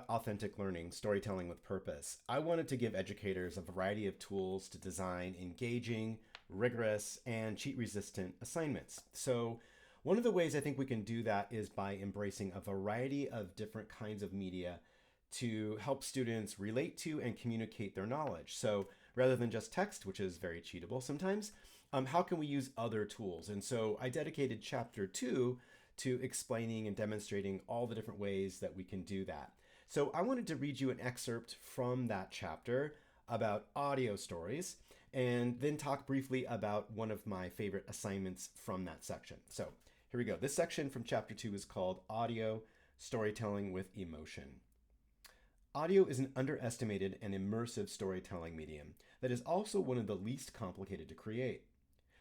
about authentic learning, storytelling with purpose, I wanted to give educators a variety of tools to design engaging, rigorous, and cheat-resistant assignments. So one of the ways I think we can do that is by embracing a variety of different kinds of media to help students relate to and communicate their knowledge. So rather than just text, which is very cheatable sometimes, how can we use other tools? And so I dedicated chapter 2 to explaining and demonstrating all the different ways that we can do that. So I wanted to read you an excerpt from that chapter about audio stories and then talk briefly about one of my favorite assignments from that section. So here we go. This section from chapter 2 is called Audio Storytelling with Emotion. Audio is an underestimated and immersive storytelling medium that is also one of the least complicated to create.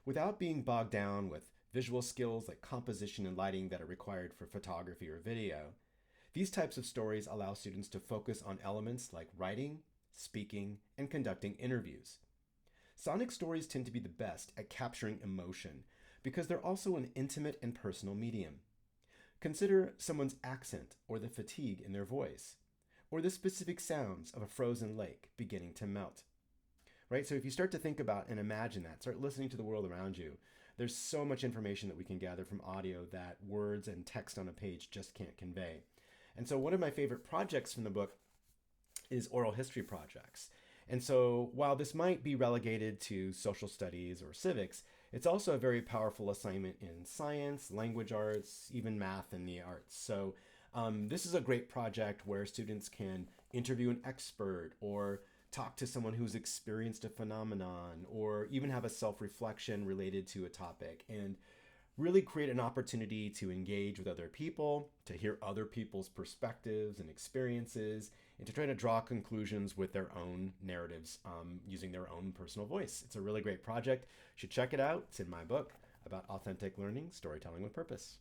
Without being bogged down with visual skills like composition and lighting that are required for photography or video, these types of stories allow students to focus on elements like writing, speaking, and conducting interviews. Sonic stories tend to be the best at capturing emotion because they're also an intimate and personal medium. Consider someone's accent or the fatigue in their voice, or the specific sounds of a frozen lake beginning to melt. Right? So if you start to think about and imagine that, start listening to the world around you, there's so much information that we can gather from audio that words and text on a page just can't convey. And so one of my favorite projects from the book is oral history projects. And so while this might be relegated to social studies or civics, it's also a very powerful assignment in science, language arts, even math and the arts. So this is a great project where students can interview an expert or talk to someone who's experienced a phenomenon or even have a self-reflection related to a topic and really create an opportunity to engage with other people, to hear other people's perspectives and experiences, and to try to draw conclusions with their own narratives using their own personal voice. It's a really great project. You should check it out. It's in my book about authentic learning, storytelling with purpose.